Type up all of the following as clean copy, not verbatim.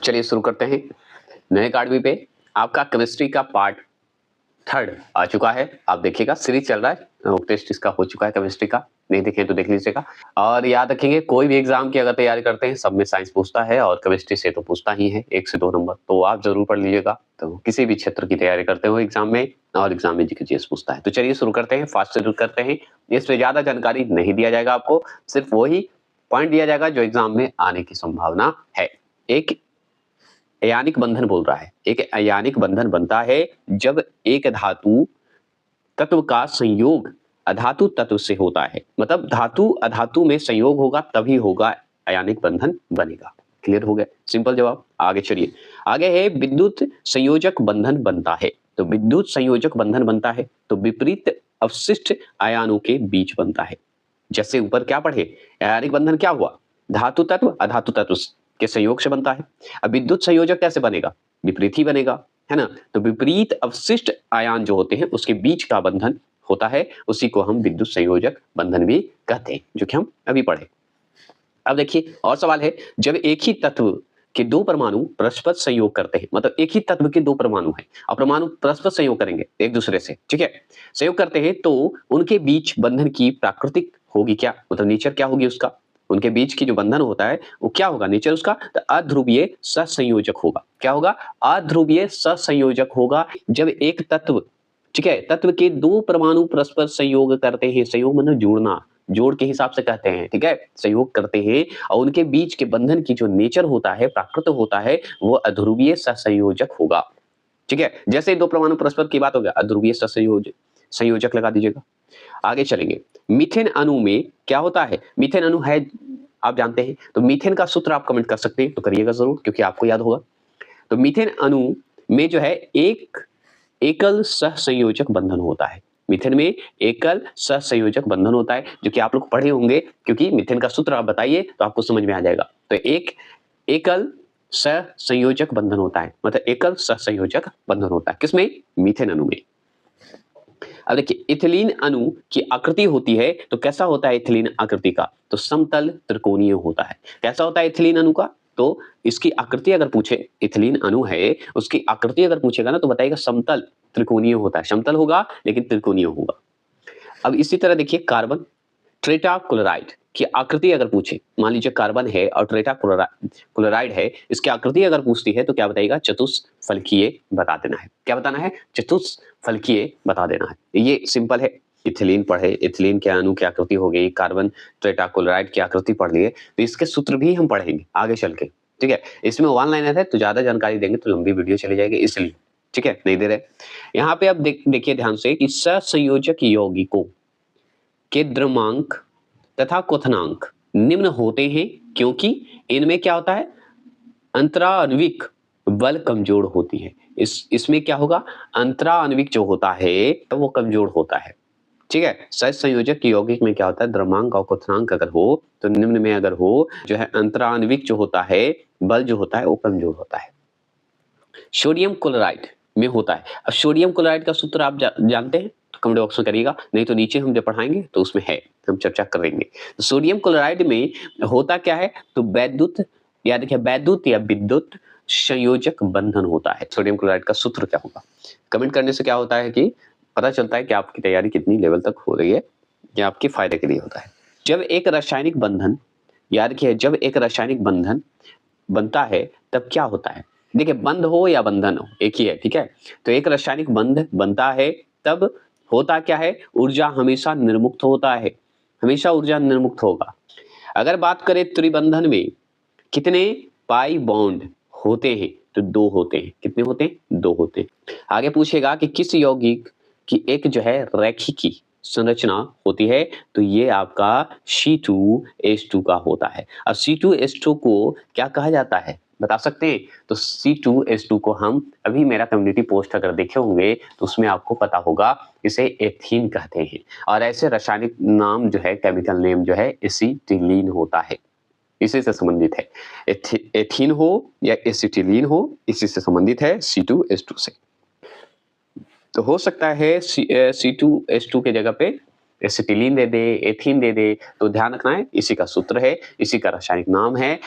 चलिए शुरू करते हैं। नए अकाडमी पे आपका केमिस्ट्री का पार्ट 3 आ चुका है। आप देखिएगा, सीरीज चल रहा है, टेस्ट इसका हो चुका है केमिस्ट्री का, नहीं देखें तो देख लीजिएगा। और याद रखेंगे, कोई भी एग्जाम की अगर तैयारी करते हैं, सब में साइंस पूछता है और केमिस्ट्री से तो पूछता ही है 1 से 2 नंबर, तो आप जरूर पढ़ लीजिएगा। तो किसी भी क्षेत्र की तैयारी करते हो एग्जाम में, और एग्जाम में जीके पूछता है। तो चलिए शुरू करते हैं, फास्ट शुरू करते हैं। इसमें ज्यादा जानकारी नहीं दिया जाएगा आपको, सिर्फ वही पॉइंट दिया जाएगा जो एग्जाम में आने की संभावना है। एक अयानिक बंधन बोल रहा है, एक अयानिक बंधन बनता है जब एक धातु तत्व का संयोग अधातु तत्व से होता है। मतलब धातु अधातु में संयोग होगा तभी होगा अयानिक बंधन बनेगा। क्लियर हो गया? सिंपल जवाब। आगे चलिए, आगे है विद्युत संयोजक बंधन बनता है। तो विद्युत संयोजक बंधन बनता है तो विपरीत अवशिष्ट आयनों के बीच बनता है। जैसे ऊपर क्या पढ़े, अयानिक बंधन क्या हुआ, धातु तत्व अधातु तत्व के संयोग से बनता है। अब विद्युत संयोजक कैसे बनेगा, विपरीत ही बनेगा, है ना। तो विपरीत अवशिष्ट आयन जो होते हैं उसके बीच का बंधन होता है, उसी को हम विद्युत संयोजक बंधन भी कहते हैं, जो कि हम अभी पढ़े। अब देखिए और सवाल है, जब एक ही तत्व के 2 परमाणु परस्पर संयोग करते हैं, मतलब एक ही तत्व के 2 परमाणु हैं और परमाणु परस्पर संयोग करेंगे एक दूसरे से, ठीक है, संयोग करते हैं, तो उनके बीच बंधन की प्राकृतिक होगी क्या, मतलब नेचर क्या होगी उसका, उनके बीच की जो बंधन होता है वो क्या होगा, नेचर उसका, तो अध्रुवीय सहसंयोजक होगा। क्या होगा, अध्रुवीय सहसंयोजक होगा। जब एक तत्व, ठीक है, तत्व के 2 परमाणु परस्पर संयोग करते हैं, संयोग मतलब जोड़ना, जोड़ के हिसाब से कहते हैं, ठीक है, संयोग करते हैं, और उनके बीच के बंधन की जो नेचर होता है, प्राकृत होता है, वो अध्रुवीय सहसंयोजक होगा। ठीक है, जैसे 2 परमाणु परस्पर की बात हो गया, अध्रुवीय सहसंयोजक संयोजक लगा दीजिएगा। आगे चलेंगे, मीथेन अणु में क्या होता है, मीथेन अणु है आप जानते हैं, तो मीथेन का सूत्र आप कमेंट कर सकते हैं, तो करिएगा जरूर क्योंकि आपको याद होगा। तो मीथेन अणु में जो है एक एकल सहसंयोजक बंधन होता है। मीथेन में एकल सहसंयोजक बंधन होता है, जो कि आप लोग पढ़े होंगे, क्योंकि मीथेन का सूत्र आप बताइए तो आपको समझ में आ जाएगा। तो एक एकल सहसंयोजक बंधन होता है, मतलब एकल सहसंयोजक बंधन होता है किसमें, मीथेन अणु में। अब देखिए, इथिलीन अणु की आकृति होती है, तो कैसा होता है इथिलीन आकृति का, तो समतल त्रिकोणीय होता है। कैसा होता है इथिलीन अणु का, तो इसकी आकृति अगर पूछे, इथिलीन अणु है, उसकी आकृति अगर पूछेगा ना तो बताइएगा समतल त्रिकोणीय होता है, समतल होगा लेकिन त्रिकोणीय होगा। अब इसी तरह देखिए, कार्बन टेट्राक्लोराइड की आकृति अगर पूछे, मान लीजिए कार्बन है और टेट्राक्लोराइड है, इसकी आकृति अगर पूछती है तो क्या बताइएगा, चतुष्फलकीय बता देना है। क्या बताना है, चतुष्फलकीय बता देना है। ये सिंपल है। इथिलीन पढ़े, इथिलीन के अणु की आकृति हो गई, कार्बन टेट्राक्लोराइड की आकृति पढ़ लिए, तो इसके सूत्र भी हम पढ़ेंगे आगे चल के, ठीक है। इसमें वन लाइनर है तो ज्यादा जानकारी देंगे तो लंबी वीडियो चली जाएगी, इसलिए, ठीक है, नहीं दे रहे। यहाँ पे अब देखिए ध्यान से कि सहसंयोजक यौगिकों के द्रव्यमांक तथा क्वथनांक निम्न होते हैं, क्योंकि इनमें क्या होता है, अंतराण्विक बल कमजोर होती है। इसमें क्या होगा, अंतराण्विक जो होता है तो वो कमजोर होता है, ठीक है। सहसंयोजक यौगिक में क्या होता है, द्रव्यमांक और क्वथनांक अगर हो तो निम्न में अगर हो, जो है अंतराण्विक जो होता है, बल जो होता है वो कमजोर होता है। सोडियम क्लोराइड में होता है। अब सोडियम क्लोराइड का सूत्र आप जानते हैं तो कमेंट बॉक्स में करिएगा, नहीं तो नीचे हम जब पढ़ाएंगे तो उसमें है, हम चर्चा करेंगे। तो सोडियम क्लोराइड में होता क्या है, तो वैद्युत या देखिए वैद्युत या विद्युत संयोजक बंधन होता है। सोडियम क्लोराइड का सूत्र क्या होगा, कमेंट करने से क्या होता है कि पता चलता है कि आपकी तैयारी कितनी लेवल तक हो रही है, या आपके फायदे के लिए होता है। जब एक रासायनिक बंधन, याद रखिए, जब एक रासायनिक बंधन बनता है तब क्या होता है, देखिए बंध हो या बंधन हो एक ही है, ठीक है। तो एक रासायनिक बंध बनता है तब होता क्या है, ऊर्जा हमेशा निर्मुक्त होता है, हमेशा ऊर्जा निर्मुक्त होगा। अगर बात करें त्रिबंधन में कितने पाई बॉन्ड होते हैं, तो 2 होते हैं। कितने होते हैं, 2 होते हैं। आगे पूछेगा कि किस यौगिक की एक जो है रेखीय संरचना होती है, तो ये आपका C2H2 का होता है। अब C2H2 को क्या कहा जाता है, बता सकते हैं, तो C2H2 को हम अभी मेरा कम्युनिटी पोस्ट अगर देखे होंगे तो उसमें आपको पता होगा, इसे एथीन कहते हैं। और ऐसे रासायनिक नाम जो है, केमिकल नेम जो है एसिटिलीन होता है, इसी से संबंधित है। एथीन हो या एसिटिलीन हो, इसी से संबंधित है C2H2 से। तो हो सकता है C2H2 के जगह पे एसिटिलीन दे दे, एथीन दे दे, तो ध्यान रखना है इसी का सूत्र है, इसी का रासायनिक नाम है,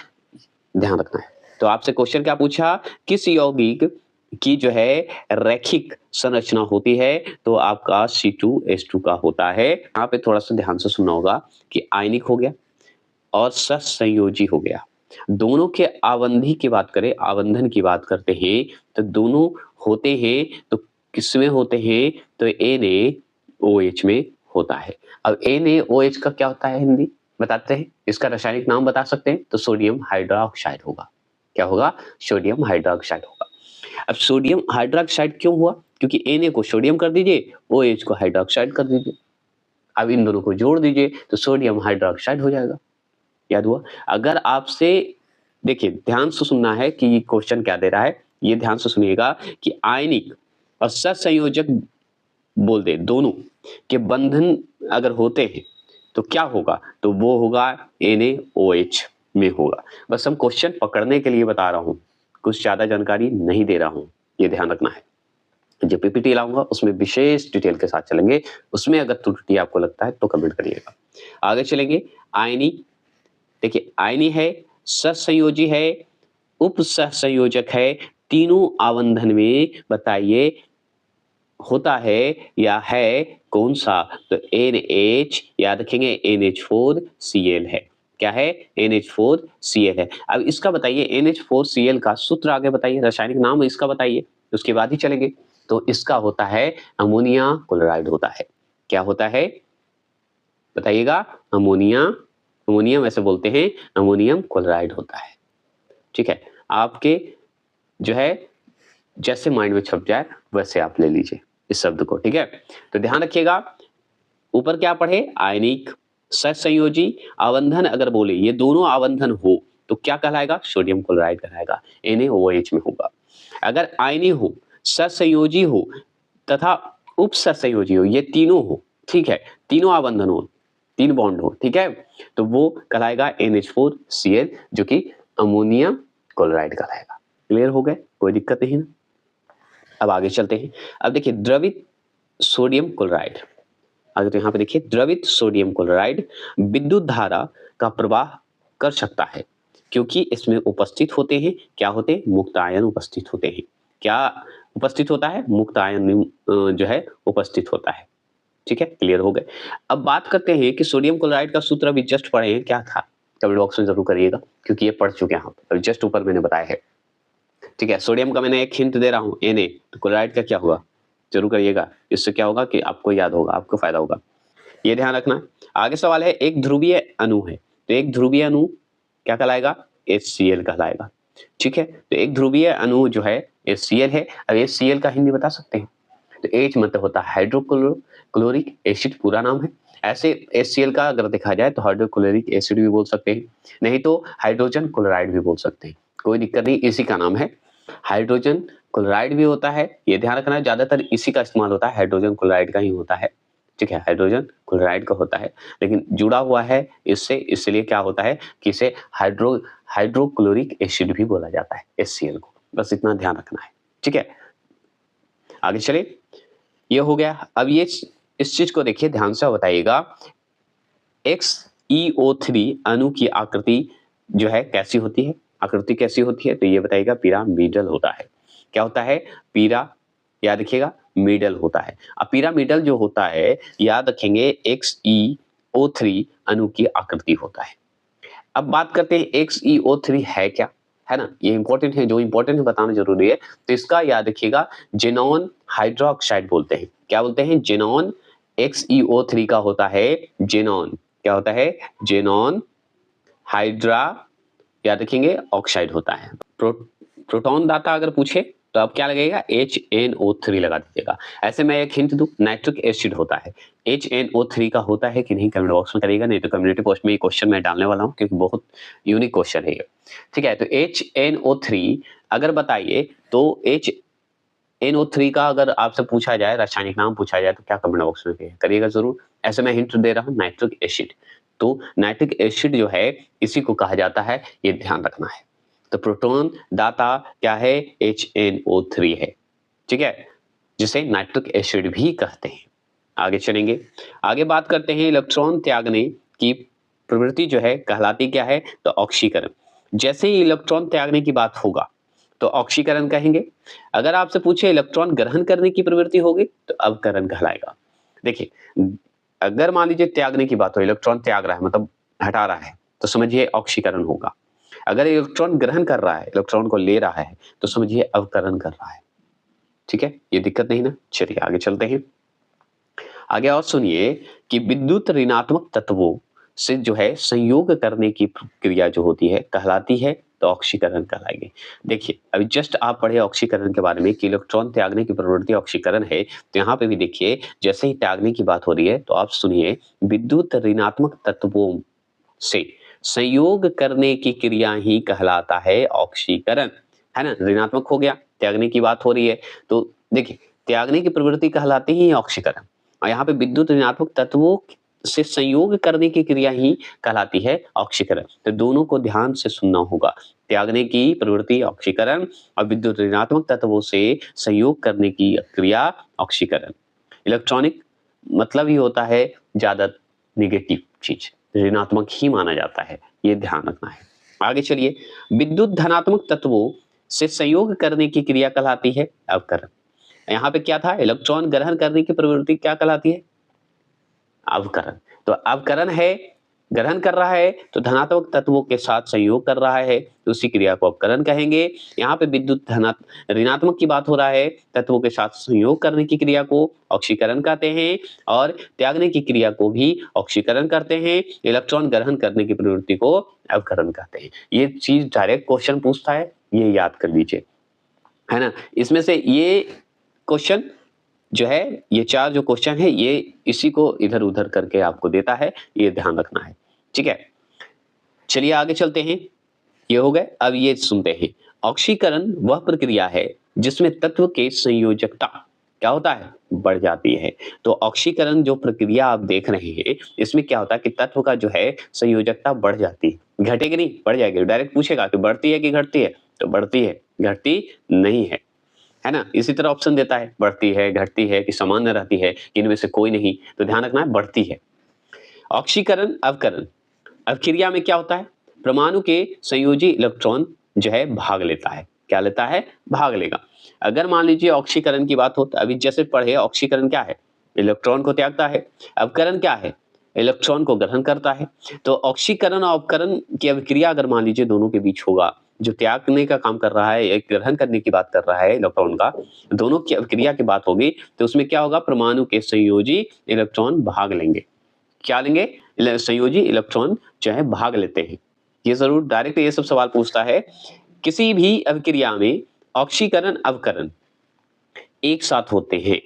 ध्यान रखना है। तो आपसे क्वेश्चन क्या पूछा, किस यौगिक की जो है रैखिक संरचना होती है, तो आपका C2H2 का होता है। यहाँ पे थोड़ा सा ध्यान से सुनना होगा कि आयनिक हो गया और सहसंयोजी हो गया। दोनों के आवंधी की बात करें, आवंधन की बात करते हैं, तो दोनों होते हैं, तो किसमें होते हैं, तो NaOH में होता है। अब NaOH का क्या होता है हिंदी बताते हैं, इसका रासायनिक नाम बता सकते हैं, तो सोडियम हाइड्रोक्साइड होगा। क्या होगा, सोडियम हाइड्रोक्साइड होगा। अब सोडियम हाइड्रोक्साइड क्यों हुआ, क्योंकि Na को सोडियम कर दीजिए, OH को हाइड्रोक्साइड कर दीजिए, अब इन दोनों को जोड़ दीजिए तो सोडियम हाइड्रोक्साइड हो जाएगा। याद हुआ। अगर आपसे देखिए ध्यान से सुनना है कि ये क्वेश्चन क्या दे रहा है, ये ध्यान से सुनिएगा कि आयनिक और सहसंयोजक बोल दे दोनों के बंधन अगर होते हैं तो क्या होगा, तो वो होगा NaOH में होगा। बस हम क्वेश्चन पकड़ने के लिए बता रहा हूं, कुछ ज्यादा जानकारी नहीं दे रहा हूं, ये ध्यान रखना है। जो PPT लाऊंगा उसमें विशेष डिटेल के साथ चलेंगे, उसमें अगर त्रुटि आपको लगता है तो कमेंट करिएगा। आगे चलेंगे। आयनी, देखिए आयनी है, सहसंयोजी है, उप सहसंयोजक है, तीनों आवंधन में बताइए होता है या है कौन सा, तो NH, याद रखेंगे NH4Cl है। क्या है, NH4Cl है। अब इसका बताइए NH4Cl का सूत्र आगे बताइए, रासायनिक नाम इसका बताइए, उसके बाद ही चलेंगे। तो इसका होता है अमोनिया क्लोराइड होता है। क्या होता है बताइएगा, अमोनिया, अमोनियम ऐसे बोलते हैं, अमोनियम क्लोराइड होता है। ठीक है, आपके जो है जैसे माइंड में छप जाए वैसे आप ले लीजिए इस शब्द को। ठीक है, तो ध्यान रखिएगा, ऊपर क्या पढ़े, आयनिक, सहसंयोजी, आवंधन अगर बोले ये दोनों आवंधन हो तो क्या कहलाएगा, सोडियम क्लोराइड कहलाएगा, NaOH में होगा। अगर आयनी हो, सहसंयोजी हो तथा उप सहसंयोजी हो, ये तीनों हो, ठीक है, तीनों आवंधन हो, तीन बॉन्ड हो, ठीक है, तो वो कहलाएगा NH4Cl, जो कि अमोनियम क्लोराइड कहलाएगा। क्लियर हो गए, कोई दिक्कत नहीं ना। अब आगे चलते हैं। अब देखिए द्रवित सोडियम क्लोराइड, अगर तो यहाँ पे देखिए द्रवित सोडियम क्लोराइड विद्युत धारा का प्रवाह कर सकता है, क्योंकि इसमें उपस्थित होते हैं, क्या होते हैं, मुक्त आयन उपस्थित होते हैं। क्या उपस्थित होता है, मुक्त आयन जो है उपस्थित होता है। ठीक है, क्लियर हो गए। अब बात करते हैं कि सोडियम क्लोराइड का सूत्र अभी जस्ट पढ़े हैं, क्या था, कमेंट बॉक्स में जरूर करिएगा, क्योंकि ये पढ़ चुके हैं आप, जस्ट ऊपर मैंने बताया है। ठीक है, सोडियम का मैंने एक हिंट दे रहा हूँ Na, तो क्लोराइड का क्या हुआ, जरूर करिएगा, इससे क्या होगा कि आपको याद होगा, आपको फायदा होगा, ये ध्यान रखना है। आगे सवाल है, एक ध्रुवीय अणु है, तो एक ध्रुवीय अणु क्या कहलाएगा, HCl कहलाएगा। ठीक है, तो एक ध्रुवीय अणु जो है HCl है। अब HCl का हिंदी बता सकते हैं, तो H मतलब होता है हाइड्रोक्लोरिक एसिड, पूरा नाम है। ऐसे HCl का अगर देखा जाए तो हाइड्रोक्लोरिक एसिड भी बोल सकते हैं, नहीं तो हाइड्रोजन क्लोराइड भी बोल सकते हैं, कोई दिक्कत नहीं, इसी का नाम है। हाइड्रोजन क्लोराइड भी होता है, ये ध्यान रखना है, ज्यादातर इसी का इस्तेमाल होता है, हाइड्रोजन क्लोराइड का ही होता है। ठीक है, हाइड्रोजन क्लोराइड का होता है, लेकिन जुड़ा हुआ है इससे, इसलिए क्या होता है कि इसे हाइड्रोक्लोरिक एसिड भी बोला जाता है, HCl को, बस इतना ध्यान रखना है। ठीक है, आगे चले, ये हो गया। अब ये इस चीज को देखिए ध्यान से बताइएगा, XeO3 अणु की आकृति जो है कैसी होती है, आकृति कैसी होती है, तो ये बताइएगा पिरामिडल होता है। क्या होता है, पीरा, याद रखिएगा मिडल होता है। अब पिरामिडल जो होता है, याद रखेंगे XeO3 अणु की आकृति होता है। अब बात करते हैं XeO3 है क्या, है ना, ये इंपॉर्टेंट है, जो इंपॉर्टेंट है बताना जरूरी है। तो इसका याद रखिएगा, जेनॉन हाइड्रोक्साइड बोलते हैं। क्या बोलते हैं, जेनॉन। XeO3 का होता है जेनॉन, क्या होता है, जेनॉन हाइड्रा, याद रखेंगे ऑक्साइड होता है। प्रोटॉन दाता अगर पूछे तो अब क्या लगेगा, HNO3 लगा दीजिएगा। ऐसे मैं एक हिंट दूं, नाइट्रिक एसिड होता है, HNO3 का होता है कि नहीं, कमेंट बॉक्स में करिएगा, नहीं तो कम्युनिटी पोस्ट में ये क्वेश्चन मैं डालने वाला हूं, क्योंकि बहुत यूनिक क्वेश्चन है ये। ठीक है, तो HNO3 अगर बताइए, तो HNO3 का अगर आपसे पूछा जाए, रासायनिक नाम पूछा जाए, तो क्या कमेंट बॉक्स में करिएगा जरूर। ऐसे मैं हिंट दे रहा हूँ, नाइट्रिक एसिड, तो नाइट्रिक एसिड जो है इसी को कहा जाता है, ये ध्यान रखना है। तो प्रोटॉन दाता क्या है, HNO3 है। ठीक है, जिसे नाइट्रिक एसिड भी कहते हैं। आगे चलेंगे, आगे बात करते हैं इलेक्ट्रॉन त्यागने की प्रवृत्ति जो है कहलाती क्या है, तो ऑक्सीकरण। जैसे ही इलेक्ट्रॉन त्यागने की बात होगा तो ऑक्सीकरण कहेंगे। अगर आपसे पूछे इलेक्ट्रॉन ग्रहण करने की प्रवृत्ति होगी तो अवकरण कहलाएगा। देखिए, अगर मान लीजिए त्यागने की बात हो, इलेक्ट्रॉन त्याग रहा है मतलब हटा रहा है, तो समझिए ऑक्सीकरण होगा। अगर इलेक्ट्रॉन ग्रहण कर रहा है, इलेक्ट्रॉन को ले रहा है, तो समझिए अवकरण कर रहा है। ठीक है, ये दिक्कत नहीं ना? चलिए आगे चलते हैं। आगे और सुनिए कि विद्युत ऋणात्मक तत्वों से जो है संयोग करने की क्रिया जो होती है कहलाती है तो ऑक्सीकरण कहलाएगी। देखिए, अभी जस्ट आप पढ़े ऑक्सीकरण के बारे में कि इलेक्ट्रॉन त्यागने की प्रवृत्ति ऑक्सीकरण है, तो यहाँ पे भी देखिए जैसे ही त्यागने की बात हो रही है तो आप सुनिए विद्युत ऋणात्मक तत्वों से संयोग करने की क्रिया ही कहलाता है ऑक्सीकरण, है ना? ऋणात्मक हो गया, त्यागने की बात हो रही है, तो देखिए त्यागने की प्रवृत्ति कहलाती ही ऑक्सीकरण, और यहाँ पे विद्युत ऋणात्मक तत्वों से संयोग करने की क्रिया ही कहलाती है ऑक्सीकरण। तो दोनों को ध्यान से सुनना होगा, त्यागने की प्रवृत्ति ऑक्सीकरण और विद्युत ऋणात्मक तत्वों से संयोग करने की क्रिया ऑक्सीकरण। इलेक्ट्रॉनिक मतलब ही होता है ज्यादा निगेटिव चीज, ऋणात्मक ही माना जाता है, ये ध्यान रखना है। आगे चलिए, विद्युत धनात्मक तत्वों से संयोग करने की क्रिया कहलाती है अवकरण। यहाँ पे क्या था, इलेक्ट्रॉन ग्रहण करने की प्रवृत्ति क्या कहलाती है? अवकरण। तो अवकरण है, ग्रहण कर रहा है तो धनात्मक तत्वों के साथ संयोग कर रहा है, तो उसी क्रिया को अवकरण कहेंगे। यहाँ पे विद्युत ऋणात्मक की बात हो रहा है, तत्वों के साथ संयोग करने की क्रिया को ऑक्सीकरण कहते हैं, और त्यागने की क्रिया को भी ऑक्सीकरण करते हैं। इलेक्ट्रॉन ग्रहण करने की प्रवृत्ति को अवकरण कहते हैं। ये चीज डायरेक्ट क्वेश्चन पूछता है, ये याद कर लीजिए, है ना? इसमें से ये क्वेश्चन जो है, ये चार जो क्वेश्चन है ये इसी को इधर उधर करके आपको देता है, ये ध्यान रखना है। ठीक है, चलिए आगे चलते हैं। ये हो गए, अब ये सुनते हैं। ऑक्सीकरण वह प्रक्रिया है जिसमें तत्व के संयोजकता क्या होता है? बढ़ जाती है। तो ऑक्सीकरण जो प्रक्रिया आप देख रहे हैं, इसमें क्या होता है कि तत्व का जो है संयोजकता बढ़ जाती है। घटेगी नहीं, बढ़ जाएगी। डायरेक्ट पूछेगा कि बढ़ती है कि घटती है, तो बढ़ती है, घटती नहीं है ना? इसी तरह ऑप्शन देता है, बढ़ती है, घटती है, कि सामान्य रहती है, कि इनमें से कोई नहीं, तो ध्यान रखना है बढ़ती है। ऑक्सीकरण अवकरण, अवक्रिया में क्या होता है? परमाणु के संयोजी इलेक्ट्रॉन जो है भाग लेता है। क्या लेता है? भाग लेगा। अगर मान लीजिए ऑक्सीकरण की बात हो तो अभी जैसे पढ़े, ऑक्सीकरण क्या है? इलेक्ट्रॉन को त्यागता है। अवकरण क्या है? इलेक्ट्रॉन को ग्रहण करता है। तो ऑक्सीकरण और अवकरण की अभिक्रिया अगर मान लीजिए दोनों के बीच होगा, जो त्यागने का काम कर रहा है, एक ग्रहण करने की बात कर रहा है इलेक्ट्रॉन का, दोनों की अभिक्रिया की बात होगी, तो उसमें क्या होगा? परमाणु के संयोजी इलेक्ट्रॉन भाग लेंगे। क्या लेंगे? संयोजी इलेक्ट्रॉन जो है भाग लेते हैं। ये जरूर डायरेक्ट ये सब सवाल पूछता है। किसी भी अभिक्रिया में ऑक्सीकरण अवकरण एक साथ होते हैं।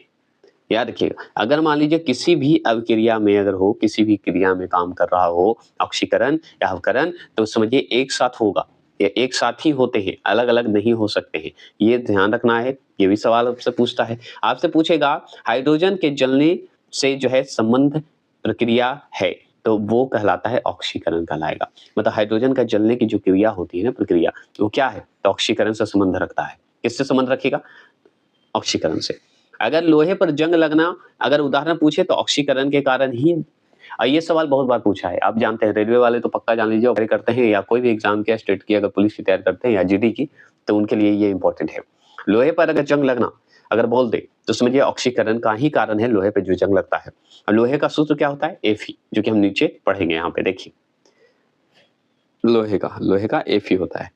याद रखिएगा, अगर मान लीजिए किसी भी अभिक्रिया में अगर हो, किसी भी क्रिया में काम कर रहा हो ऑक्सीकरण या अवकरण, तो समझिए एक साथ होगा, ये एक साथ ही होते हैं, अलग अलग नहीं हो सकते हैं। ये ध्यान रखना है। ये भी सवाल आपसे पूछता है। आपसे पूछेगा हाइड्रोजन के जलने से जो है संबंध प्रक्रिया है, तो वो कहलाता है ऑक्सीकरण कहलाएगा। मतलब हाइड्रोजन का जलने की जो क्रिया होती है ना, प्रक्रिया, वो क्या है? तो ऑक्सीकरण से संबंध रखता है। किससे संबंध रखेगा? ऑक्सीकरण से। अगर लोहे पर जंग लगना अगर उदाहरण पूछे तो ऑक्सीकरण के कारण ही। ये सवाल बहुत बार पूछा है, आप जानते हैं, रेलवे वाले तो पक्का जान लीजिए, तैयारी करते हैं या कोई भी एग्जाम की, स्टेट की, अगर पुलिस की तैयारी करते हैं या जीडी की, तो उनके लिए ये इंपॉर्टेंट है। लोहे पर अगर जंग लगना अगर बोल दे तो समझिए ऑक्सीकरण का ही कारण है लोहे पे जो जंग लगता है। और लोहे का सूत्र क्या होता है? Fe, जो कि हम नीचे पढ़ेंगे। यहाँ पे देखिए, लोहे का Fe होता है।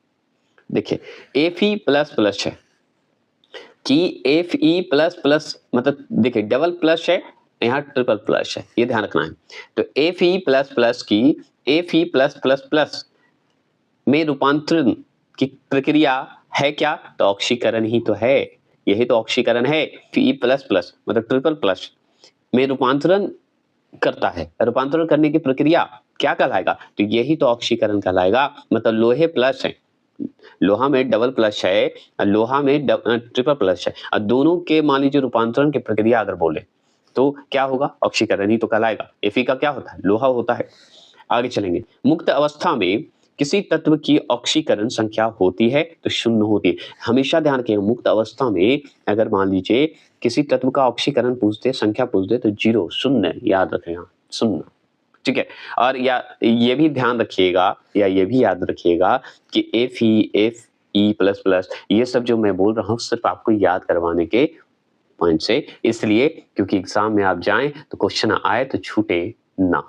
देखिए Fe प्लस प्लस है कि Fe प्लस प्लस, मतलब देखिए डबल प्लस है, यहाँ ट्रिपल प्लस है, ये ध्यान रखना है। तो Fe प्लस प्लस की Fe प्लस प्लस प्लस में रूपांतरण की प्रक्रिया है क्या? तो ऑक्सीकरण ही तो है, यही तो ऑक्सीकरण है। Fe प्लस प्लस मतलब ट्रिपल प्लस में रूपांतरण करता है, रूपांतरण करने की प्रक्रिया क्या कहलाएगा? तो यही तो ऑक्सीकरण कहलाएगा। मतलब लोहे प्लस है, लोहा में डबल प्लस है, लोहा में ट्रिपल प्लस है, और दोनों के मान लीजिए रूपांतरण की प्रक्रिया अगर बोले तो क्या होगा? ऑक्सीकरण ही तो कहलाएगा। Fe का क्या होता है? लोहा होता है। आगे चलेंगे। मुक्त अवस्था में किसी तत्व की ऑक्सीकरण संख्या होती है तो शून्य होती है। हमेशा ध्यान रखिएगा, मुक्त अवस्था में अगर मान लीजिए किसी तत्व का ऑक्सीकरण पूछते, संख्या पूछते, तो जीरो, शून्य, याद रखें, शून्य। ठीक है। और या ये भी ध्यान रखिएगा या ये भी याद रखिएगा कि Fe प्लस प्लस ये सब जो मैं बोल रहा हूँ सिर्फ आपको याद करवाने के पॉइंट से, इसलिए क्योंकि एग्जाम में आप जाएं तो क्वेश्चन आए तो छूटे ना,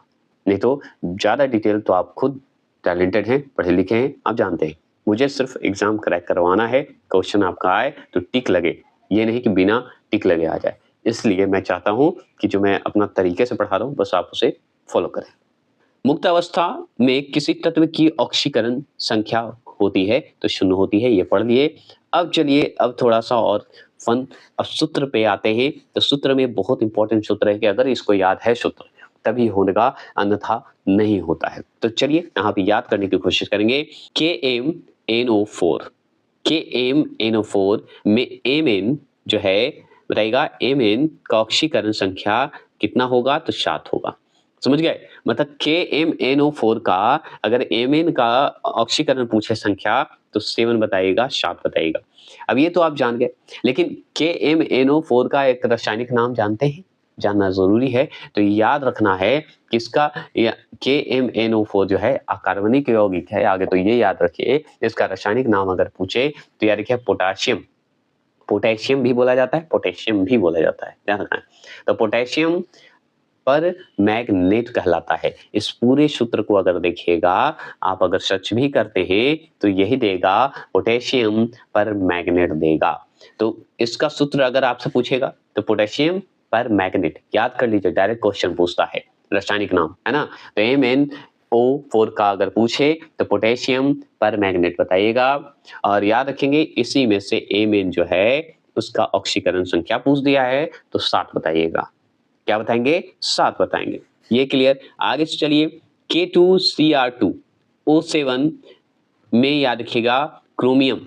नहीं तो ज्यादा डिटेल तो आप खुद टैलेंटेड हैं, पढ़े लिखे हैं, आप जानते हैं। मुझे सिर्फ एग्जाम क्रैक करवाना है, क्वेश्चन आपका आए तो टिक लगे, ये नहीं कि बिना टिक लगे आ जाए। इसलिए मैं चाहता हूं कि जो मैं अपना तरीके से पढ़ा रहा हूं बस आप उसे फॉलो करें। मुक्त अवस्था में किसी तत्व की ऑक्सीकरण संख्या होती है तो शून्य होती है, ये पढ़ लिए। अब चलिए अब थोड़ा सा और फन, अब सूत्र पे आते हैं। तो सूत्र में बहुत इंपॉर्टेंट सूत्र है कि अगर इसको याद है सूत्र तभी होगा, अन्यथा नहीं होता है। तो चलिए यहाँ पे याद करने की कोशिश करेंगे। KMnO4 KMnO4 में Mn जो है बताइएगा, Mn का ऑक्सीकरण संख्या कितना होगा तो 7 होगा। समझ गए? मतलब KMnO4 का अगर Mn का ऑक्सीकरण पूछे संख्या तो 7 बताइएगा, 7 बताइएगा। अब ये तो आप जान गए, लेकिन KMnO4 का एक रासायनिक नाम जानते हैं? जानना जरूरी है। तो याद रखना है कि इसका KMnO4 जो है अकार्बनिक यौगिक है। आगे तो ये याद रखिए, इसका रासायनिक नाम अगर पूछे तो याद रखिए पोटाशियम। पोटेशियम भी बोला जाता है, पोटेशियम भी बोला जाता है, ध्यान रखना है। तो पोटेशियम पर मैग्नेट कहलाता है। इस पूरे सूत्र को अगर देखिएगा, आप अगर सर्च भी करते हैं तो यही देगा, पोटेशियम पर मैग्नेट देगा। तो इसका सूत्र अगर आपसे पूछेगा तो पोटेशियम पर मैग्नेट याद कर लीजिए, डायरेक्ट क्वेश्चन पूछता है, रासायनिक नाम है ना। तो MnO4 का अगर पूछे तो पोटेशियम पर मैग्नेट बताइएगा। और याद रखेंगे इसी में से Mn जो है उसका ऑक्सीकरण संख्या पूछ दिया है तो 7 बताइएगा। क्या बताएंगे? 7 बताएंगे। ये क्लियर? आगे से चलिए, K2Cr2O7 में याद रखिएगा क्रोमियम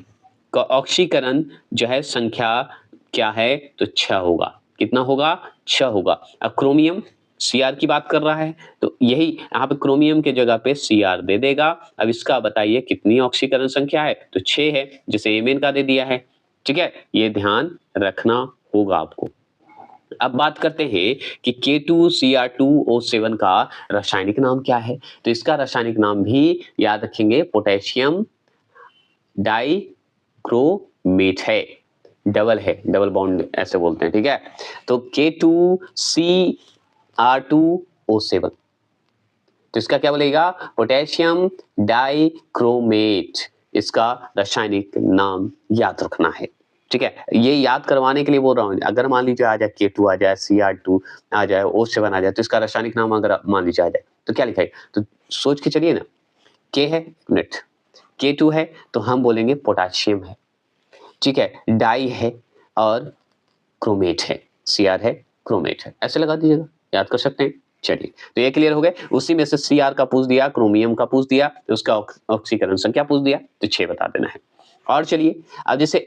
का ऑक्सीकरण जो है संख्या क्या है तो 6 होगा। कितना होगा? 6 होगा। अब क्रोमियम Cr की बात कर रहा है तो यही यहाँ पे क्रोमियम के जगह पे Cr दे देगा। अब इसका बताइए कितनी ऑक्सीकरण संख्या है तो 6 है, जिसे Mn का दे दिया है। ठीक है, ये ध्यान रखना होगा आपको। अब बात करते हैं कि K2Cr2O7 का रासायनिक नाम क्या है। तो इसका रासायनिक नाम भी याद रखेंगे, पोटेशियम डाइक्रोमेट है, डबल है, डबल बॉन्ड ऐसे बोलते हैं। ठीक है, तो K2Cr2O7 तो इसका क्या बोलेगा? पोटेशियम डाइक्रोमेट, इसका रासायनिक नाम याद रखना है। ठीक है, ये याद करवाने के लिए बोल रहा हूँ। अगर मान लीजिए आ जाए K2 आ जाए, Cr2 आ जाए, O7 आ जाए, तो इसका रासायनिक नाम अगर मान लीजिए आ जाए तो क्या लिखा है? तो सोच के चलिए ना, K है नेट, K2 है तो हम बोलेंगे पोटाशियम है। ठीक है, डाई है और क्रोमेट है, Cr है, क्रोमेट है, ऐसे लगा दीजिएगा, याद कर सकते हैं। चलिए, तो ये क्लियर हो गए। उसी में से Cr का पूछ दिया, क्रोमियम का पूछ दिया, तो उसका ऑक्सीकरण संख्या पूछ दिया तो 6 बता देना है। और चलिए, अब जैसे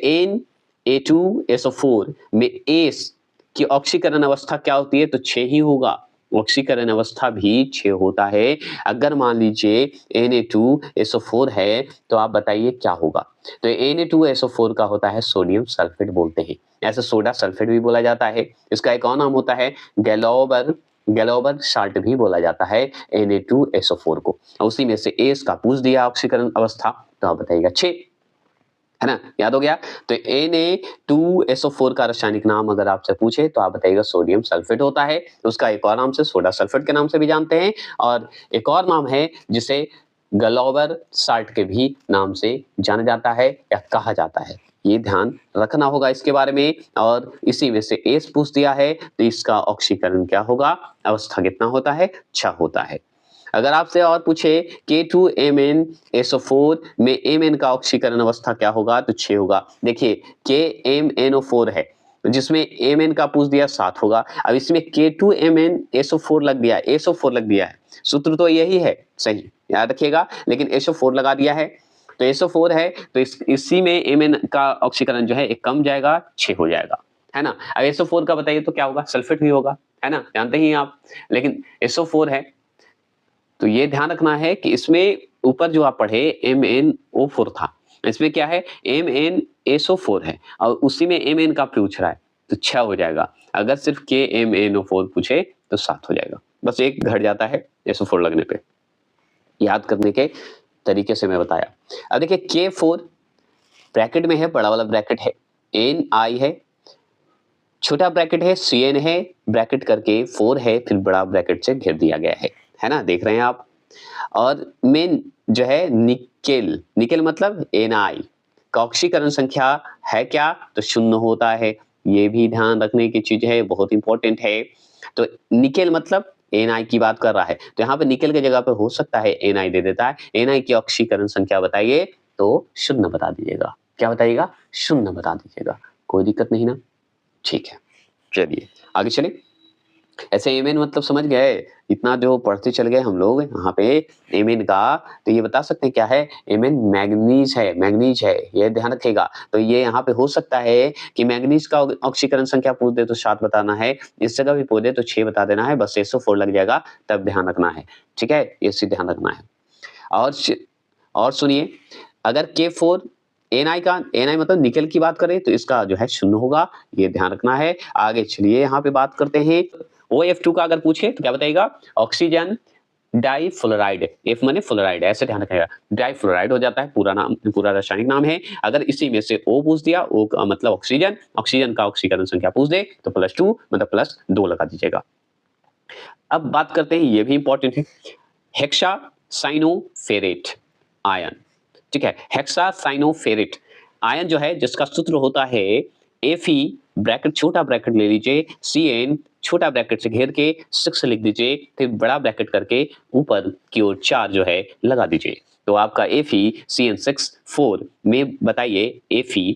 Na2SO4 में एस की ऑक्सीकरण अवस्था क्या होती है तो 6 ही होगा। ऑक्सीकरण अवस्था भी 6 होता है। अगर मान लीजिए Na2SO4 है तो आप बताइए क्या होगा। तो Na2SO4 का होता है सोडियम सल्फेट बोलते हैं, ऐसे सोडा सल्फेट भी बोला जाता है। इसका एक और नाम होता है गैलोबर साल्ट भी बोला जाता है Na2SO4 को। उसी में से एस का पूछ दिया ऑक्सीकरण अवस्था तो आप बताइएगा 6, है ना, याद हो गया। तो Na2SO4 का रासायनिक नाम अगर आपसे पूछे तो आप बताइएगा सोडियम सल्फेट होता है। उसका एक और नाम से सोडा सल्फेट के नाम से भी जानते हैं, और एक और नाम है जिसे गलोबर साल्ट के भी नाम से जाना जाता है या कहा जाता है। ये ध्यान रखना होगा इसके बारे में। और इसी में से एस पूछ दिया है तो इसका ऑक्सीकरण क्या होगा, अवस्था कितना होता है, 6 होता है। अगर आपसे और पूछे K2MnSO4 में Mn का ऑक्सीकरण अवस्था क्या होगा तो 6 होगा। देखिए KMnO4 है जिसमें Mn का पूछ दिया 7 होगा। अब इसमें K2MnSO4 लग दिया, SO4 लग दिया है, सूत्र तो यही है, सही याद रखिएगा, लेकिन SO4 लगा दिया है। तो SO4 है तो इसी में Mn का ऑक्सीकरण जो है एक कम जाएगा, 6 हो जाएगा, है ना। अब SO4 का बताइए तो क्या होगा, सल्फेट भी होगा, है ना, जानते ही आप। लेकिन SO4 है तो ये ध्यान रखना है कि इसमें ऊपर जो आप पढ़े MnO4 था, इसमें क्या है MnSO4 है और उसी में Mn का पूछ रहा है तो 6 हो जाएगा। अगर सिर्फ KMnO4 पूछे तो 7 हो जाएगा। बस एक घट जाता है SO4 लगने पे। याद करने के तरीके से मैं बताया। अब देखिए K4 ब्रैकेट में है, बड़ा वाला ब्रैकेट है, NI है, छोटा ब्रैकेट है, CN है, ब्रैकेट करके 4 है, फिर बड़ा ब्रैकेट से घेर दिया गया है ना, देख रहे हैं आप। और मेन जो है निकेल, निकेल मतलब Na का ऑक्सीकरण संख्या है क्या, तो 0 होता है। ये भी ध्यान रखने की चीज है, बहुत इंपॉर्टेंट है। तो निकेल मतलब Na की बात कर रहा है, तो यहाँ पे निकेल की जगह पे हो सकता है Na दे देता है। Na की ऑक्सीकरण संख्या बताइए, तो 0 बता दीजिएगा। क्या बताइएगा? 0 बता दीजिएगा, कोई दिक्कत नहीं ना, ठीक है। चलिए आगे चले। ऐसे एमेन मतलब समझ गए, इतना जो पढ़ते चल गए हम लोग यहाँ पे एमेन का, तो ये बता सकते हैं क्या है? एमेन मैग्नीज है, मैग्नीज है, ये ध्यान रखिएगा। तो ये यहाँ पे हो सकता है कि मैग्नीज का ऑक्सीकरण संख्या पूछ दे तो 7 बताना है, इस जगह भी पूछ दे तो 6 बता देना है, बस SO4 लग जाएगा, तब ध्यान रखना है, ठीक है, ये चीज ध्यान रखना है। और सुनिए, अगर K4 Na मतलब निकेल की बात करें तो इसका जो है 0 होगा, ये ध्यान रखना है। आगे चलिए यहाँ पे बात करते हैं। OF2 का अगर पूछे तो क्या बताइएगा? ऑक्सीजन डाइफ्लोराइड, F माने फ्लोराइड, ऐसे ध्यान रखिएगा, डाइफ्लोराइड हो जाता है, पूरा नाम, पूरा रासायनिक नाम है। अगर इसी में से O पूछ दिया, O का मतलब ऑक्सीजन, ऑक्सीजन का ऑक्सीकरण संख्या पूछ दे तो +2 मतलब +2 लगा दीजिएगा। अब बात करते हैं, ये भी इंपॉर्टेंट है, हेक्सासाइनोफेरेट आयन, ठीक है, हेक्सासाइनोफेरेट आयन जो है, जिसका सूत्र होता है Fe ब्रैकेट, छोटा ब्रैकेट ले लीजिए, Cn छोटा ब्रैकेट से घेर के 6 लिख दीजिए, फिर बड़ा ब्रैकेट करके ऊपर की ओर 4 जो है लगा दीजिए। तो आपका FeCN6 4 में बताइए Fe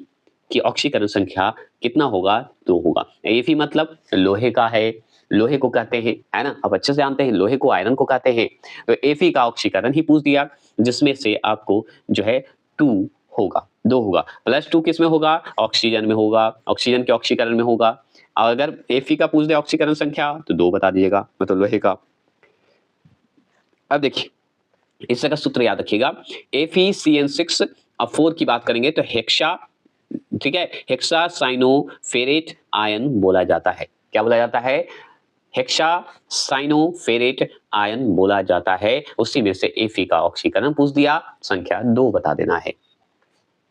की ऑक्सीकरण संख्या कितना होगा? 2 होगा। Fe मतलब लोहे का है, लोहे को कहते हैं, है ना, आप अच्छे से जानते हैं, लोहे को आयरन को कहते हैं। तो Fe का ऑक्सीकरण ही पूछ दिया, जिसमें से आपको जो है 2 होगा, 2 होगा। +2 किस में होगा? ऑक्सीजन में होगा, ऑक्सीजन के ऑक्सीकरण में होगा। और अगर Fe का पूछ दे ऑक्सीकरण संख्या तो 2 बता दीजिएगा, मतलब लोहे का। अब देखिए इस का सूत्र याद रखिएगा, FeCN6, अब 4 की बात करेंगे तो हेक्सा, ठीक है, हेक्सासाइनोफेरेट आयन बोला जाता है। क्या बोला जाता है? हेक्सासाइनोफेरेट आयन बोला जाता है। उसी में से Fe का ऑक्सीकरण पूछ दिया, संख्या 2 बता देना है।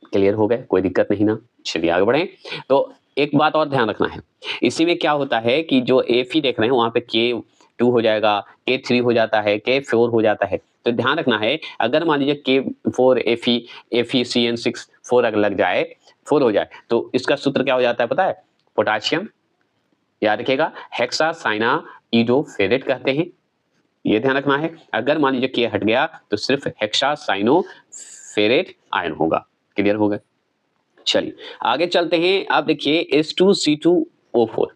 क्लियर हो गए? कोई दिक्कत नहीं ना? चलिए आगे बढ़ें। तो एक बात और ध्यान रखना है, इसी में क्या होता है कि जो Fe देख रहे हैं वहां पे K2 हो जाएगा, K3 हो जाता है, K4 हो जाता है। तो ध्यान रखना है, अगर मान लीजिए K4 FeCN6 4 अगर लग जाए, 4 हो जाए, तो इसका सूत्र क्या हो जाता है पता है? पोटाशियम, याद रखिएगा, हेक्सासाइनाइडोफेरेट कहते हैं, ये ध्यान रखना है। अगर मान लीजिए K हट गया तो सिर्फ हेक्सासाइनोफेरेट आयन होगा। क्लियर हो गए? चलिए आगे चलते हैं। अब देखिए H2C2O4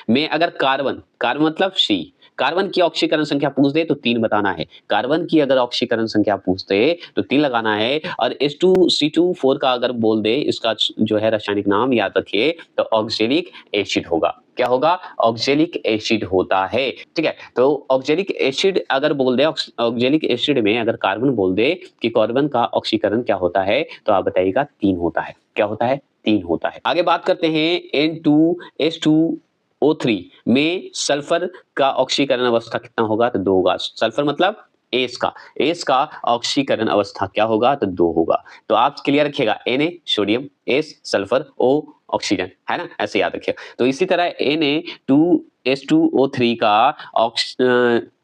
में अगर कार्बन, कार्बन मतलब C, कार्बन की ऑक्सीकरण संख्या पूछ दे तो 3 बताना है। कार्बन की अगर ऑक्सीकरण संख्या पूछ दे तो 3 लगाना है। और H2C2O4 का अगर बोल दे, इसका जो है रासायनिक नाम याद रखिए, तो ऑक्जेलिक एसिड होगा। क्या होगा? ऑक्जेलिक एसिड होता है, ठीक है। तो ऑक्जेलिक एसिड अगर बोल दे, ऑक्जेलिक एसिड में अगर कार्बन बोल दे कि कार्बन का ऑक्सीकरण क्या होता है, तो आप बताइएगा 3 होता है। क्या होता है? 3 होता है। आगे बात करते हैं N2H2O3 में सल्फर का ऑक्सीकरण अवस्था कितना होगा? तो 2 होगा। सल्फर मतलब एस का, एस का ऑक्सीकरण अवस्था क्या होगा? तो 2 होगा। तो आप क्लियर रखिएगा, Na sodium, S sulphur, O oxygen, है ना, ऐसे याद रखिएगा। तो इसी तरह Na2H2O3 का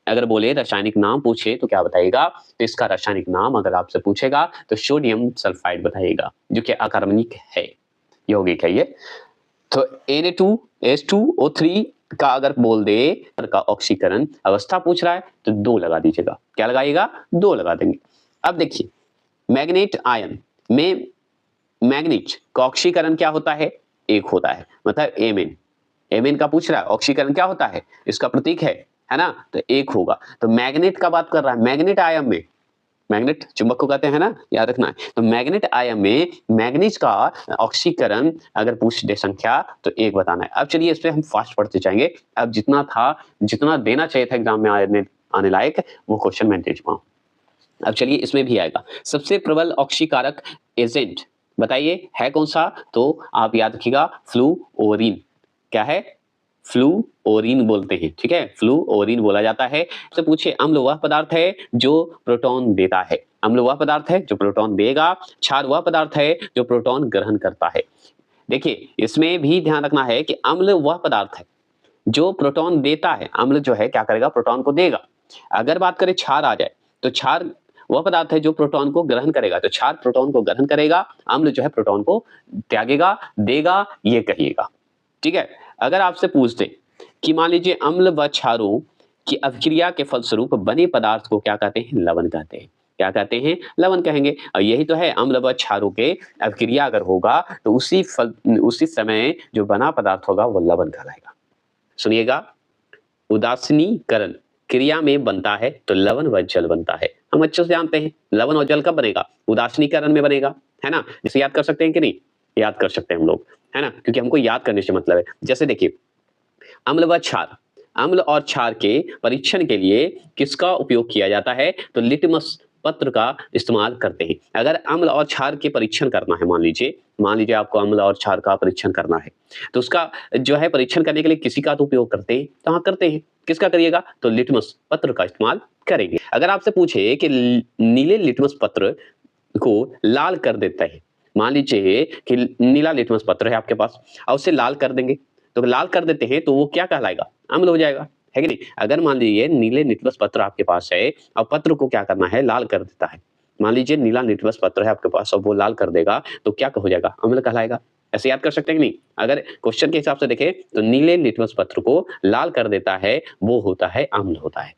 अगर बोले रासायनिक नाम पूछे तो क्या बताइएगा? तो इसका रासायनिक नाम अगर आपसे पूछेगा तो सोडियम सल्फाइड बताइएगा, जो कि अकार्बनिक है, यौगिक है ये। तो Na2H2O3 का अगर बोल दे का ऑक्सीकरण अवस्था पूछ रहा है तो 2 लगा दीजिएगा। क्या लगाइएगा? 2 लगा देंगे। अब देखिए मैग्नेट आयन में मैग्नीज का ऑक्सीकरण क्या होता है? 1 होता है, मतलब Mn, Mn का पूछ रहा है ऑक्सीकरण क्या होता है, इसका प्रतीक है ना, तो 1 होगा। तो मैग्नेट का बात कर रहा है, मैग्नेट आयन में, मैग्नेट चुंबक को कहते हैं ना, याद रखना है। तो मैग्नेट आयन में मैग्नीज का ऑक्सीकरण अगर पूछ दे संख्या तो 1 बताना है। अब चलिए इस पे हम फास्ट पढ़ते जाएंगे। अब जितना था, जितना देना चाहिए था एग्जाम में आने लायक, वो क्वेश्चन मैं दे चुका हूं। अब चलिए इसमें भी आएगा, सबसे प्रबल ऑक्सीकारक एजेंट बताइए है कौन सा? तो आप याद रखिएगा फ्लूओरीन। क्या है? फ्लूओरीन बोलते हैं, ठीक है, फ्लूओरीन बोला जाता है। तो पूछे अम्ल वह पदार्थ है जो प्रोटॉन देता है, अम्ल वह पदार्थ है जो प्रोटॉन देगा, क्षार वह पदार्थ है जो प्रोटॉन ग्रहण करता है। देखिए इसमें भी ध्यान रखना है कि अम्ल वह पदार्थ है जो प्रोटॉन देता है, अम्ल जो है क्या करेगा, प्रोटॉन को देगा। अगर बात करें क्षार आ जाए तो क्षार वह पदार्थ है जो प्रोटॉन को ग्रहण करेगा, तो क्षार प्रोटॉन को ग्रहण करेगा, अम्ल जो है प्रोटॉन को त्यागेगा, देगा, ये कहिएगा, ठीक है। अगर आपसे पूछ दे कि मान लीजिए अम्ल व क्षारों की अभिक्रिया के फलस्वरूप बने पदार्थ को क्या कहते हैं, लवण कहते हैं। क्या कहते हैं, लवण कहेंगे। और यही तो है, अम्ल व क्षारों के अभिक्रिया अगर होगा तो उसी समय जो बना पदार्थ होगा वो लवण कहलाएगा। सुनिएगा, उदासीनीकरण क्रिया में बनता है तो लवण व जल बनता है। हम अच्छे से जानते हैं लवण और जल कब बनेगा, उदासीनीकरण में बनेगा, है ना। जिसे याद कर सकते हैं कि नहीं, याद कर सकते हैं हम लोग, है ना, क्योंकि हमको याद करने से मतलब है। जैसे देखिए अम्ल व क्षार, अम्ल और क्षार के परीक्षण के लिए किसका उपयोग किया जाता है, तो लिटमस पत्र का इस्तेमाल करते हैं। अगर अम्ल और क्षार के परीक्षण करना है, मान लीजिए आपको अम्ल और क्षार का परीक्षण करना है, तो उसका जो है परीक्षण करने के लिए किसी का तो उपयोग करते हैं, तो हाँ करते हैं। किसका करिएगा, तो लिटमस पत्र का इस्तेमाल करेंगे। अगर आपसे पूछे कि नीले लिटमस पत्र को लाल कर देता है, मान लीजिए कि नीला लिटमस पत्र है आपके पास और उसे लाल कर देंगे, तो लाल कर देते हैं तो वो क्या कहलाएगा, अम्ल हो जाएगा, है कि नहीं। अगर मान लीजिए नीले लिटमस पत्र आपके पास है और पत्र को क्या करना है, लाल कर देता है, मान लीजिए नीला लिटमस पत्र है आपके पास और वो लाल कर देगा, तो क्या हो जाएगा, अम्ल कहलाएगा। ऐसे याद कर सकते हैं कि नहीं। अगर क्वेश्चन के हिसाब से देखें तो नीले लिटमस पत्र को लाल कर देता है, वो होता है अम्ल होता है।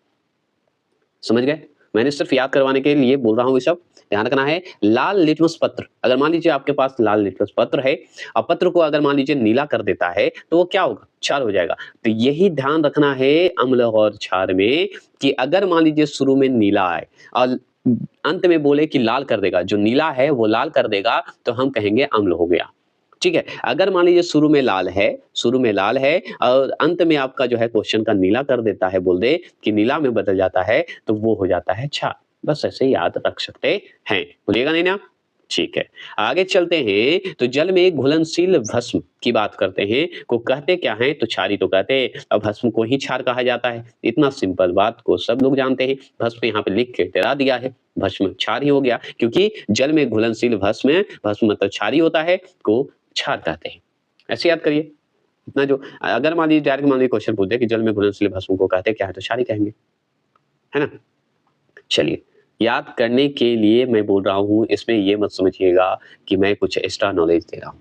समझ गए, मैंने सिर्फ याद करवाने के लिए बोल रहा हूँ, ये सब ध्यान रखना है। लाल लिटमस पत्र, अगर मान लीजिए आपके पास लाल लिटमस पत्र है और पत्र को अगर मान लीजिए नीला कर देता है तो वो क्या होगा, क्षार हो जाएगा। तो यही ध्यान रखना है अम्ल और क्षार में कि अगर मान लीजिए शुरू में नीला आए और अंत में बोले कि लाल कर देगा, जो नीला है वो लाल कर देगा, तो हम कहेंगे अम्ल हो गया, ठीक है। अगर मान लीजिए शुरू में लाल है और अंत में आपका जो है क्वेश्चन का नीला कर देता है, बोल दे कि नीला में बदल जाता है, तो वो हो जाता है क्षार। बस ऐसे याद रख सकते हैं, भूलिएगा नहीं ना। ठीक है, आगे चलते हैं। तो जल में घुलनशील भस्म की बात करते हैं, को कहते क्या है, तो क्षारी तो कहते हैं, और भस्म को ही क्षार कहा जाता है। इतना सिंपल बात को सब लोग जानते हैं। भस्म यहाँ पे लिख के तेरा दिया है, भस्म क्षार ही हो गया, क्योंकि जल में घुलनशील भस्म मतलब क्षारी होता है, को क्षार कहते हैं। ऐसे याद करिए इतना। जो अगर मान लीजिए डायरेक्ट मान लीजिए क्वेश्चन पूछ दे कि जल में घुलनशील भस्म को कहते क्या है, तो क्षारी कहेंगे, है ना। चलिए, याद करने के लिए मैं बोल रहा हूं, इसमें ये मत समझिएगा कि मैं कुछ एक्स्ट्रा नॉलेज दे रहा हूं।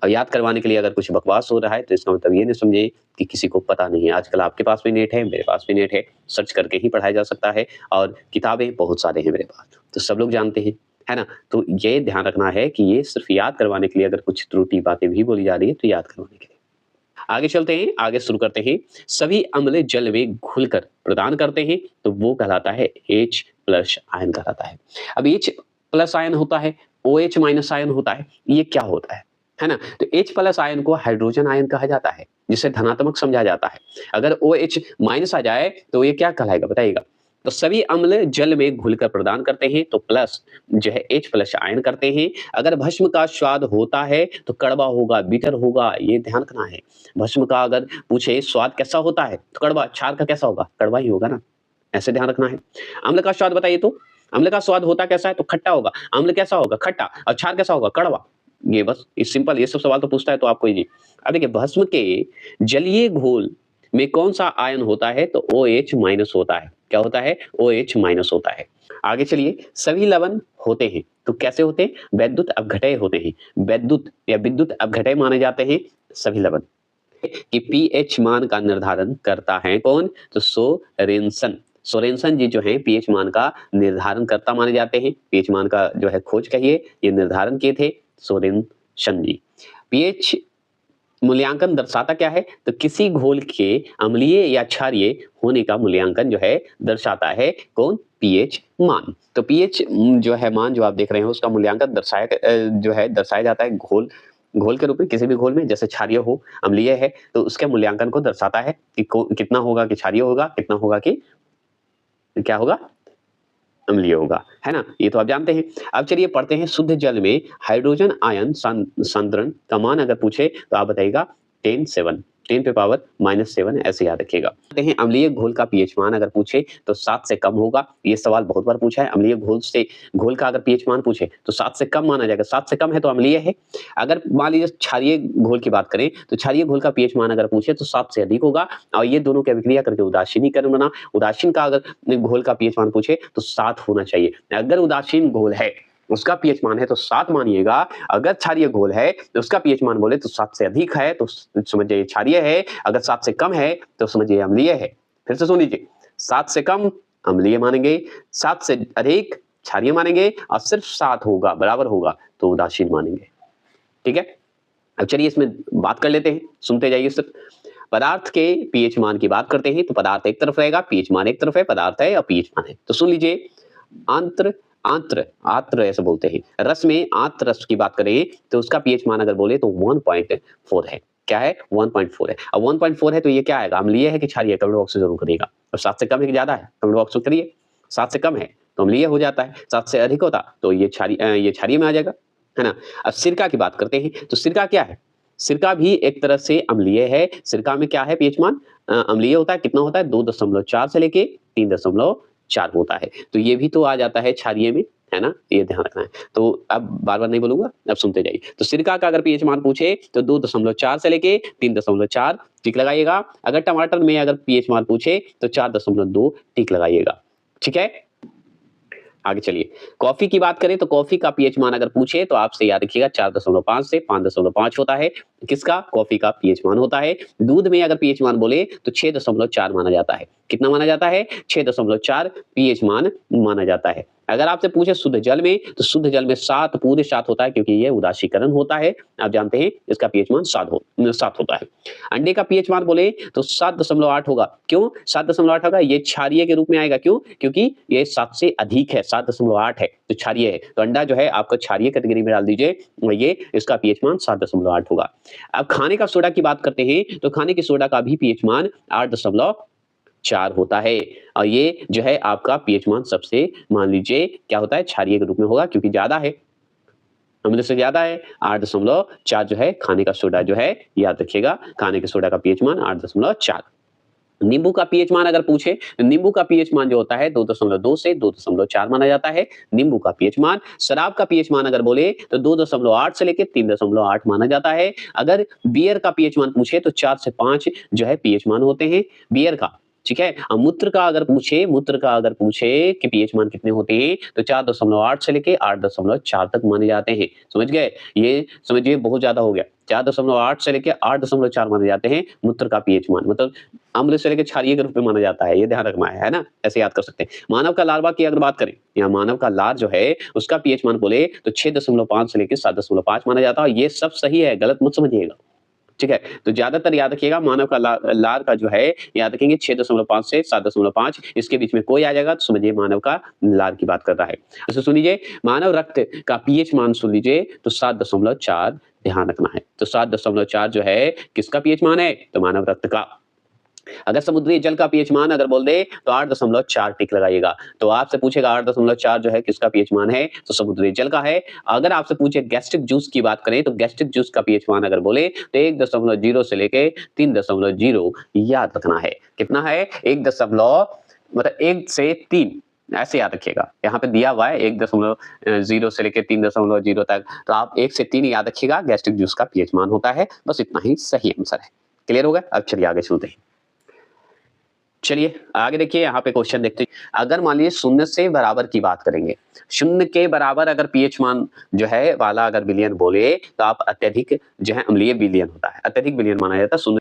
और याद करवाने के लिए अगर कुछ बकवास हो रहा है तो इसका मतलब ये नहीं समझे कि किसी को पता नहीं है। आजकल आपके पास भी नेट है, मेरे पास भी नेट है, सर्च करके ही पढ़ाया जा सकता है, और किताबें बहुत सारे हैं मेरे पास, तो सब लोग जानते हैं, है ना। तो ये ध्यान रखना है कि ये सिर्फ याद करवाने के लिए, अगर कुछ त्रुटि बातें भी बोली जा रही है तो याद करवाने के लिए। आगे चलते हैं, आगे शुरू करते हैं। सभी अम्ल जल में घुलकर प्रदान करते हैं, तो वो कहलाता है H+ आयन कहलाता है। अब H+ आयन होता है, OH- आयन होता है, ये क्या होता है ना। तो H+ आयन को हाइड्रोजन आयन कहा जाता है, जिसे धनात्मक समझा जाता है। अगर OH- आ जाए तो ये क्या कहलाएगा, बताइएगा। तो सभी अम्ल जल में घुलकर प्रदान करते हैं, तो प्लस जो है H+ आयन करते हैं। अगर भस्म का स्वाद होता है तो कड़वा होगा, बिटर होगा, ये ध्यान रखना है। भस्म का अगर पूछे स्वाद कैसा होता है तो कड़वा, क्षार का कैसा होगा, कड़वा ही होगा ना, ऐसे ध्यान रखना है। अम्ल का स्वाद बताइए, तो अम्ल का स्वाद होता कैसा है, तो खट्टा होगा। अम्ल कैसा होगा, खट्टा, और क्षार कैसा होगा, कड़वा। ये बस इस सिंपल, ये सब सवाल तो पूछता है तो आपको इजी। अब देखिए, भस्म के जलीय घोल में कौन सा आयन होता है, तो OH- होता है। क्या होता है, OH- होता है। आगे चलिए, सभी लवण होते हैं तो कैसे होते हैं, वैद्युत अपघटय होते हैं। वैद्युत या विद्युत अपघटय माने जाते हैं सभी लवण। कि pH मान का निर्धारण करता है कौन, तो सोरेनसन जी जो है pH मान का निर्धारण करता माने जाते हैं। pH मान का जो है खोज कहिए, ये निर्धारण किए थे सोरेनसन जी। pH मूल्यांकन दर्शाता क्या है, तो किसी घोल के अम्लीय या क्षारीय होने का मूल्यांकन जो है दर्शाता है कौन, pH मान। तो pH जो है मान जो आप देख रहे हैं, उसका मूल्यांकन दर्शाया जाता है घोल के रूप में। किसी भी घोल में, जैसे क्षारीय हो, अम्लीय है, तो उसके मूल्यांकन को दर्शाता है कि कितना होगा कि क्षारीय होगा, कितना होगा कि क्या होगा, अम्लीय होगा, है ना। ये तो आप जानते हैं। अब चलिए पढ़ते हैं, शुद्ध जल में हाइड्रोजन आयन सांद्रण का मान अगर पूछे तो आप बताइएगा 10 10 पे पावर -7 ऐसे याद रखिएगा। कहते हैं अम्लीय घोल का पीएच मान अगर पूछे तो 7 से कम होगा। ये सवाल बहुत बार पूछा है। अम्लीय घोल का अगर पीएच मान पूछे तो 7 से कम माना जाएगा। 7 से कम है तो अम्लीय है। अगर मान लीजिए क्षारीय घोल की बात करें तो क्षारीय घोल का पीएच मान अगर पूछे तो 7 से अधिक होगा और ये दोनों की अभिक्रिया करके उदासीनीकरण बना। उदासीन का अगर घोल का पीएच मान पूछे तो 7 होना चाहिए। अगर उदासीन घोल है उसका पीएच मान है तो 7 मानिएगा। अगर क्षारीय घोल है तो उसका पीएच मान बोले तो 7 से अधिक है तो समझिए क्षारीय है। अगर 7 से कम है तो समझिए अम्लीय है। फिर से सुन लीजिए, 7 से कम अम्लीय मानेंगे, 7 से अधिक क्षारीय मानेंगे और सिर्फ 7 होगा बराबर होगा तो उदासीन मानेंगे। ठीक है, अब चलिए इसमें बात कर लेते हैं, सुनते जाइए। सिर्फ पदार्थ के पीएच मान की बात करते हैं तो पदार्थ एक तरफ रहेगा, पीएच मान एक तरफ है, पदार्थ है और पीएच मान है। तो सुन लीजिए, आंत्र ऐसे बोलते हैं। रस में आंत्र रस की बात करें तो उसका पीएच मान अगर बोले तो 1.4 है। क्या है? 1.4 है। अब 1.4 है तो ये क्या आएगा? अम्लीय है कि क्षारीय? कमेंट बॉक्स में जरूर करिएगा। और 7 से कम है कि ज्यादा है? कमेंट बॉक्स में करिए। 7 से कम है तो अम्लीय हो जाता है, 7 से अधिक होता तो ये क्षारीय में आ जाएगा, है ना। अब सिरका की बात करते हैं तो सिरका क्या है? सिरका भी एक तरह से अम्लीय है। सिरका में क्या है पीएच मान? अम्लीय होता है। कितना होता है? 2.4 से लेके 3.4 होता है। तो ये भी तो आ जाता है क्षारीय में, है ना, ये ध्यान रखना है। तो अब बार-बार नहीं बोलूंगा, अब सुनते जाइए। तो सिरका का अगर पीएच मान पूछे तो 2.4 से लेके 3.4 टिक लगाइएगा। अगर टमाटर में अगर पीएच मान पूछे तो 4.2 टिक लगाइएगा। ठीक है, आगे चलिए। कॉफी की बात करें तो कॉफी का पीएच मान अगर पूछे तो आपसे याद रखिएगा 4.5 से 5.5 होता है। किसका? कॉफी का पीएच मान होता है। दूध में अगर पीएच मान बोले तो 6.4 माना जाता है। कितना माना जाता है? 6.4 पीएच मान माना जाता है। अगर आपसे पूछे शुद्ध जल में तो शुद्ध जल में 7 पूरे 7 होता है क्योंकि ये उदासीकरण होता है। आप जानते हैं इसका पीएच मान 7 होता है। अंडे का पीएच मान बोले तो 7.8 होगा। क्यों 7.8 होगा? ये क्षारीय के रूप में आएगा। क्यों? क्योंकि ये 7 से अधिक है, 7.8 है तो क्षारीय है। तो अंडा जो है आपको क्षारीय कैटेगरी में डाल दीजिए, ये इसका पीएच मान 7.8 होगा। अब खाने का सोडा की बात करते हैं तो खाने के सोडा का भी पीएच मान 8.4 होता है और ये जो है आपका पीएच मान सबसे मान लीजिए क्या होता है? क्षारीय के रूप में होगा क्योंकि ज्यादा है, अम्ल से ज्यादा है। 8.4 जो है खाने का सोडा जो है, याद रखिएगा खाने के सोडा का पीएच मान 8.4। नींबू का पीएच मान अगर पूछे तो नींबू का पीएच मान जो होता है 2.2 से 2.4 माना जाता है नींबू का पीएच मान। शराब का पीएच मान अगर बोले तो 2.8 से लेके 3.8 माना जाता है। अगर बियर का पीएच मान पूछे तो 4 से 5 जो है पीएच मान होते हैं बियर का। ठीक है, मूत्र का अगर पूछे कि पीएच मान कितने होते हैं तो 4.8 से लेके 8.4 तक माने जाते हैं। समझ गए? ये समझिए बहुत ज्यादा हो गया। 4.8 से लेके 8.4 माने जाते हैं मूत्र का पीएच मान, मतलब अम्ल से लेके क्षारीय के रूप में माना जाता है। ये ध्यान रखना है ना, ऐसे याद कर सकते हैं। मानव का लार्वा की अगर बात करें, या मानव का लार जो है उसका पीएच मान बोले तो 6.5 से लेके 7.5 माना जाता है। ये सब सही है, गलत मत समझिएगा। ठीक है, तो ज्यादातर याद रखिएगा मानव का लार का जो है याद रखेंगे 6.5 से 7.5, इसके बीच में कोई आ जाएगा तो समझिए मानव का लार की बात कर रहा है। तो सुन लीजिए, मानव रक्त का पीएच मान सुन लीजिए तो 7.4 ध्यान रखना है। तो 7.4 जो है किसका पीएच मान है? तो मानव रक्त का। अगर समुद्री जल का पीएच मान अगर बोल दे तो 8.4 टिक लगाइएगा। तो आपसे पूछेगा 8.4 जो है किसका पीएच मान है? तो समुद्री जल का है। अगर आपसे पूछे गैस्ट्रिक जूस की बात करें तो गैस्ट्रिक जूस का पीएच मान अगर बोले तो 1.0 से लेके 3.0 याद रखना है। कितना है? 1 से 3 ऐसे याद रखिएगा। यहाँ पे दिया हुआ है 1.0 से लेके 3.0 तक, तो आप 1 से 3 याद रखिएगा। गैस्ट्रिक जूस का पीएच मान होता है, बस इतना ही सही आंसर है। क्लियर हो गया? अब चलिए आगे चलते हैं। चलिए आगे देखिए, यहाँ पे क्वेश्चन देखते हैं। अगर मान लीजिए शून्य से बराबर की बात करेंगे, शून्य के बराबर अगर पीएच मान जो है वाला अगर विलयन बोले तो आप अत्यधिक जो है अम्लीय विलयन होता है, अत्यधिक विलयन माना जाता है शून्य।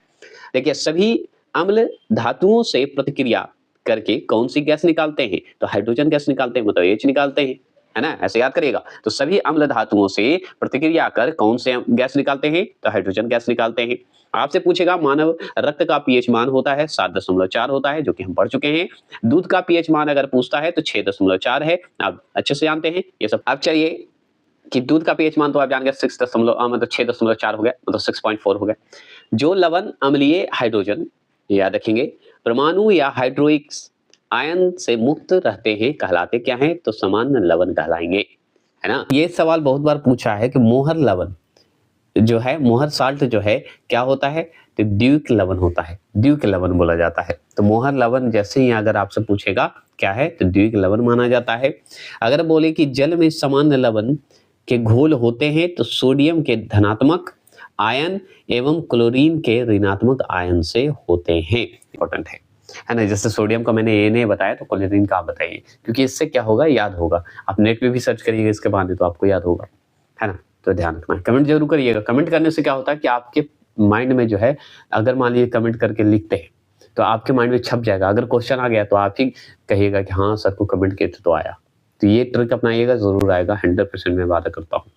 देखिए सभी अम्ल धातुओं से प्रतिक्रिया करके कौन सी गैस निकालते हैं? तो हाइड्रोजन गैस निकालते हैं, मतलब H निकालते हैं, है ना, ऐसे याद करिएगा। तो सभी अम्ल धातुओं से प्रतिक्रिया कर कौन से गैस निकालते हैं? तो हाइड्रोजन गैस निकालते हैं। आपसे पूछेगा मानव रक्त का पीएच मान होता है 7.4 होता है, जो कि हम पढ़ चुके हैं। दूध का पीएच मान अगर पूछता है तो 6.4 है, आप अच्छे से जानते हैं ये सब। अब चलिए कि दूध का पीएच मान तो आप जान गए 6.4 हो गया, मतलब 6.4 हो गया। जो लवण अम्लीय हाइड्रोजन याद रखेंगे परमाणु या हाइड्रोइक्स आयन से मुक्त रहते हैं कहलाते क्या हैं? तो सामान्य लवण कहलाएंगे, है ना। ये सवाल बहुत बार पूछा है कि मोहर लवण जो है, मोहर साल्ट जो है क्या होता है? तो द्वीक लवण होता है, द्वीक लवण बोला जाता है। तो मोहर लवण जैसे ही अगर आपसे पूछेगा क्या है तो द्वीक लवण माना जाता है। अगर बोले कि जल में सामान्य लवण के घोल होते हैं तो सोडियम के धनात्मक आयन एवं क्लोरीन के ऋणात्मक आयन से होते हैं। इंपॉर्टेंट है ना। जैसे सोडियम का मैंने ये बताया तो क्लोरीन का आप बताइए, क्योंकि इससे क्या होगा, याद होगा। आप नेट पे भी सर्च करिएगा इसके बाद तो आपको याद होगा, है ना। तो ध्यान रखना है, कमेंट जरूर करिएगा। कमेंट करने से क्या होता है कि आपके माइंड में जो है, अगर मान लीजिए कमेंट करके लिखते हैं तो आपके माइंड में छप जाएगा। अगर क्वेश्चन आ गया तो आप ही कहिएगा कि हाँ सर को कमेंट किए थे तो आया। तो ये ट्रिक अपनाइएगा, जरूर आएगा, 100% मैं वादा करता हूँ।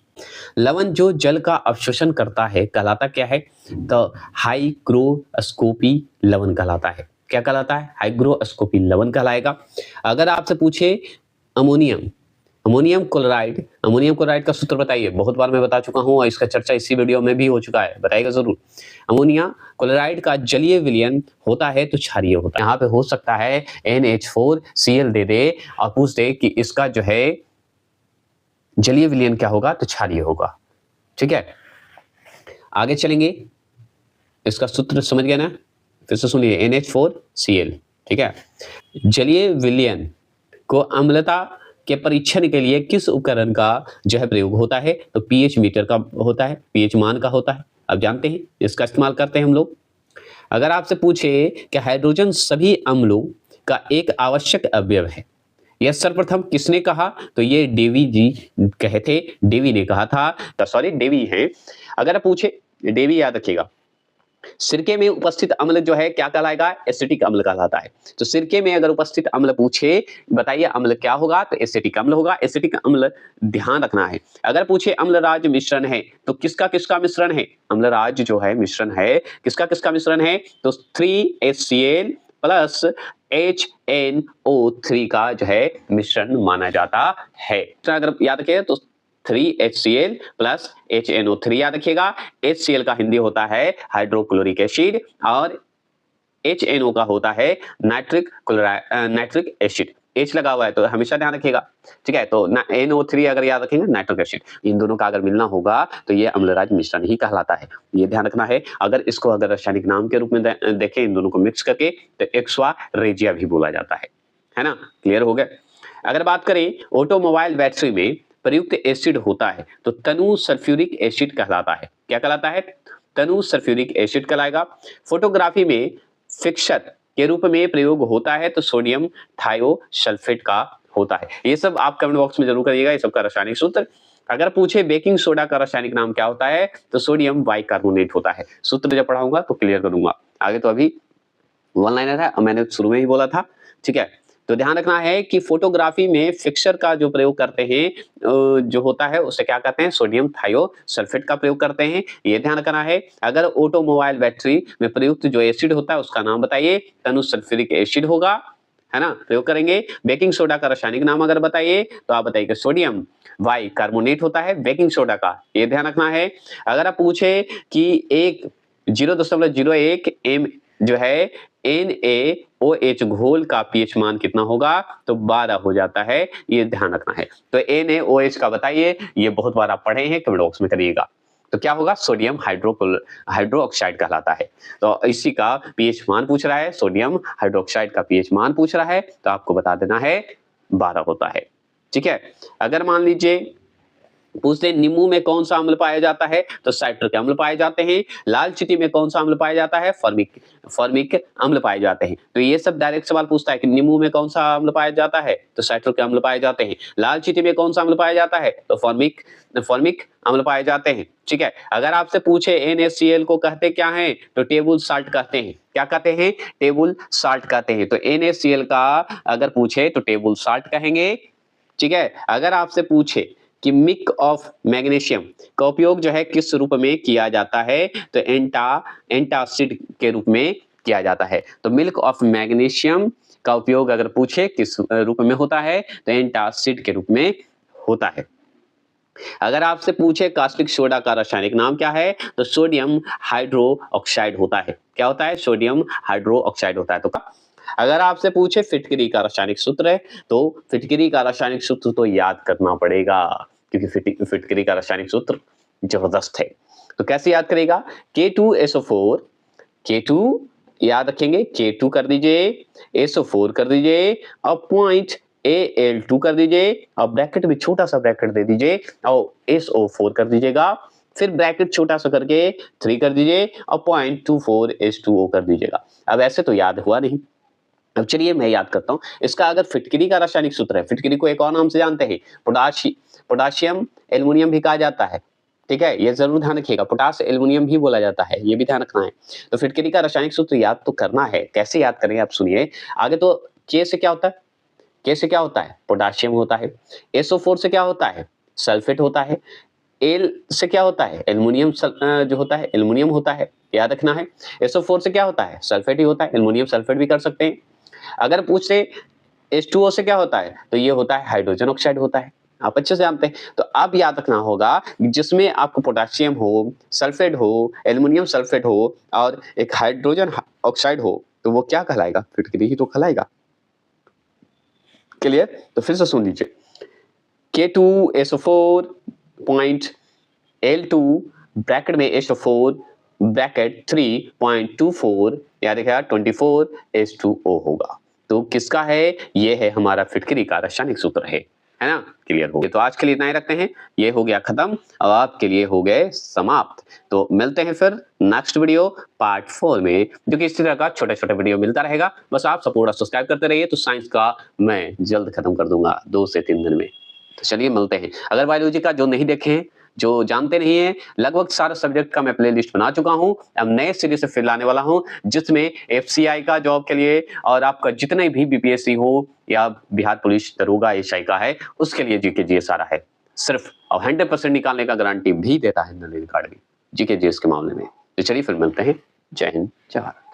लवण जो जल का अवशोषण करता है कहलाता क्या है, तो हाइग्रोस्कोपी लवण कहलाता है। क्या कहलाता है, हाइग्रोस्कोपी लवण कहलाएगा। अगर आपसे पूछे अमोनियम क्लोराइड का सूत्र बताइए। बहुत बार मैं बता चुका हूं और इसका चर्चा इसी वीडियो में भी हो चुका है, बताइएगा जरूर। अमोनिया क्लोराइड का जलीय विलयन होता है तो क्षारीय होता है। यहाँ पे हो सकता है NH4Cl दे दे और पूछ दे कि इसका जो है जलीय विलयन क्या होगा, तो क्षारीय होगा। ठीक है, आगे चलेंगे। इसका सूत्र समझ गए ना, फिर से सुनिए, NH4Cl। ठीक है, जलीय विलयन को अम्लता के परीक्षण के लिए किस उपकरण का जो है प्रयोग होता है, तो pH मीटर का होता है, pH मान का होता है। अब जानते हैं इसका इस्तेमाल करते हैं हम लोग। अगर आपसे पूछे कि हाइड्रोजन सभी अम्लों का एक आवश्यक अवयव है, यह सर्वप्रथम किसने कहा, तो ये डेवी जी कहे थे, डेवी ने कहा था, सॉरी डेवी है। अगर पूछे, डेवी याद रखिएगा। सिरके में उपस्थित अम्ल जो है क्या कहलाएगा, एसिटिक अम्ल कहलाता है। तो सिरके में अगर उपस्थित अम्ल पूछे, बताइए अम्ल क्या होगा, तो एसिटिक अम्ल होगा। एसिटिक अम्ल ध्यान रखना है। अगर पूछे अम्लराज मिश्रण है तो किसका किसका मिश्रण है, अम्लराज जो है मिश्रण है, किसका किसका मिश्रण है, तो 3HCl प्लस HNO3 का जो है मिश्रण माना जाता है। तो अगर याद रखिए तो 3HCl प्लस HNO3 याद रखिएगा। HCl का हिंदी होता है हाइड्रोक्लोरिक एसिड और HNO का होता है नाइट्रिक एसिड। H लगा हुआ है तो हमेशा ध्यान रखिएगा। ठीक है, तो NO3 अगर याद रखेंगे नाइट्रिक एसिड। इन दोनों का अगर मिलना होगा तो ये अम्लराज मिश्रण ही कहलाता है, ये ध्यान रखना है। अगर इसको अगर रासायनिक नाम के रूप में देखें इन दोनों को मिक्स करके, तो एक्वा रेजिया भी बोला जाता है ना। क्लियर हो गया। अगर बात करें ऑटोमोबाइल बैटरी में प्रयुक्त एसिड होता है तो तनु सल्फ्यूरिक एसिड कहलाता है। क्या कहलाता है, तनु सल्फ्यूरिक एसिड कहलाएगा। फोटोग्राफी में फिक्सर के रूप में प्रयोग होता है तो सोडियम थायोसल्फेट का होता है। ये सब आप कमेंट बॉक्स में जरूर करिएगा, ये सब का रासायनिक सूत्र। अगर पूछे बेकिंग सोडा का रासायनिक नाम क्या होता है, तो सोडियम बाइकार्बोनेट होता है। सूत्र जब पढ़ाऊंगा तो क्लियर करूंगा। आगे तो अभी वन लाइनर है, मैंने शुरू में ही बोला था। ठीक है, तो ध्यान रखना है कि फोटोग्राफी में फिक्सर का जो प्रयोग करते हैं जो होता है उसे क्या कहते हैं, सोडियम थायोसल्फेट का प्रयोग करते हैं, ये ध्यान रखना है। अगर ऑटोमोबाइल बैटरी में प्रयुक्त जो एसिड होता है उसका नाम बताइए, तनु सल्फ्यूरिक एसिड होगा, है ना, प्रयोग करेंगे। बेकिंग सोडा का रासायनिक नाम अगर बताइए तो आप बताइए सोडियम बाइकार्बोनेट होता है बेकिंग सोडा का, ये ध्यान रखना है। अगर आप पूछे कि 0.01 m जो है NaOH घोल का pH मान कितना होगा, तो 12 हो जाता है, ये ध्यान रखना है। तो NaOH का बताइए, ये बहुत बार आप पढ़े हैं, कमेंट बॉक्स में करिएगा। तो क्या होगा, सोडियम हाइड्रोक्साइड कहलाता है। तो इसी का pH मान पूछ रहा है, सोडियम हाइड्रोक्साइड का pH मान पूछ रहा है, तो आपको बता देना है 12 होता है। ठीक है, अगर मान लीजिए पूछते हैं नींबू में कौन सा अम्ल पाया जाता है, तो साइट्रिक अम्ल पाए जाते हैं। लाल चींटी में कौन सा अम्ल पाया जाता है, फॉर्मिक अम्ल पाए जाते हैं। तो ये सब डायरेक्ट सवाल पूछता है कि नींबू में कौन सा अम्ल पाया जाता है, तो साइट्रिक अम्ल पाए जाते हैं। लाल चींटी में कौन सा अम्ल पाया जाता है, तो फॉर्मिक अम्ल पाए जाते हैं। ठीक है, अगर आपसे पूछे NaCl को कहते क्या है, तो टेबल साल्ट कहते हैं। क्या कहते हैं, टेबल साल्ट कहते हैं। तो NaCl का अगर पूछे तो टेबल साल्ट कहेंगे। ठीक है, अगर आपसे पूछे कि मिक ऑफ मैग्नीशियम का उपयोग जो है किस रूप में किया जाता है, तो एंटासिड के रूप में किया जाता है। तो मिल्क ऑफ मैग्नीशियम का उपयोग अगर पूछे किस रूप में होता है, तो एंटासिड के रूप में होता है। अगर आपसे पूछे कास्टिक सोडा का रासायनिक नाम क्या है, तो सोडियम हाइड्रोक्साइड होता है। क्या होता है, सोडियम हाइड्रोक्साइड होता है। तो अगर आपसे पूछे फिटकरी का रासायनिक सूत्र है, तो फिटकरी का रासायनिक सूत्र तो याद करना पड़ेगा, क्योंकि फिटकरी का रासायनिक सूत्र जबरदस्त है। तो कैसे याद करेगा, K2SO4 K2 याद रखेंगे, K2 कर दीजिए, SO4 कर दीजिए और पॉइंट Al2 कर दीजिए और ब्रैकेट में छोटा सा ब्रैकेट दे दीजिए और SO4 कर दीजिएगा, फिर ब्रैकेट छोटा सा करके 3 कर दीजिए और 0.24 H2O कर दीजिएगा। अब ऐसे तो याद हुआ नहीं, अब चलिए मैं याद करता हूँ। इसका अगर फिटकरी का रासायनिक सूत्र है, फिटकरी को एक और नाम से जानते हैं, पोटाशियम एल्युमिनियम भी कहा जाता है, ठीक है, ये जरूर ध्यान रखिएगा, पोटास एल्युमिनियम भी बोला जाता है, ये भी ध्यान रखना है। तो फिटकरी का रासायनिक सूत्र याद तो करना है, कैसे याद करेंगे आप सुनिए आगे। तो के से क्या होता है, के से क्या होता है, पोटाशियम होता है। SO4 से क्या होता है, सल्फेट होता है। एल से क्या होता है, एल्युमिनियम जो होता है एल्युमिनियम होता है, याद रखना है। SO4 से क्या होता है, सल्फेट ही होता है, एल्युमिनियम सल्फेट भी कर सकते हैं। अगर पूछ ले H2O से क्या होता है, तो ये होता है हाइड्रोजन ऑक्साइड होता है, आप अच्छे से जानते हैं। तो अब याद रखना होगा जिसमें आपको पोटेशियम हो, सल्फेट हो, एल्युमिनियम सल्फेट हो और एक हाइड्रोजन ऑक्साइड हो, तो वो क्या कहलाएगा, फिटकरी ही तो कहलाएगा। क्लियर? तो फिर से सुन लीजिए, K2SO4 पॉइंट L2 ब्रैकेट में SO4 ब्रैकेट 3.24 याद रखिएगा 24 H2O होगा। तो किसका है, ये है हमारा फिटकरी का रासायनिक सूत्र है ना। क्लियर हो गया? तो आज के लिए इतना ही रखते हैं, ये हो गया खत्म, अब आपके लिए हो गए समाप्त। तो मिलते हैं फिर नेक्स्ट वीडियो पार्ट 4 में, जो कि इसी तरह का छोटा छोटा वीडियो मिलता रहेगा। बस आप सपोर्ट और सब्सक्राइब करते रहिए, तो साइंस का मैं जल्द खत्म कर दूंगा 2 से 3 दिन में। तो चलिए मिलते हैं। अगर बायोलॉजी का जो नहीं देखे हैं, जो जानते नहीं है, लगभग सारे सब्जेक्ट का मैं प्लेलिस्ट बना चुका हूं, अब नए सिरे से फिर लाने वाला हूं, जिसमें FCI का जॉब के लिए और आपका जितने भी BPSC हो या बिहार पुलिस दरोगा SI का है, उसके लिए जीके जीएस सारा है सिर्फ, और 100% निकालने का गारंटी भी देता है नॉलेज अकेडमी जीके जीएस के मामले में। तो चलिए फिर मिलते हैं। जय हिंद, जय भारत।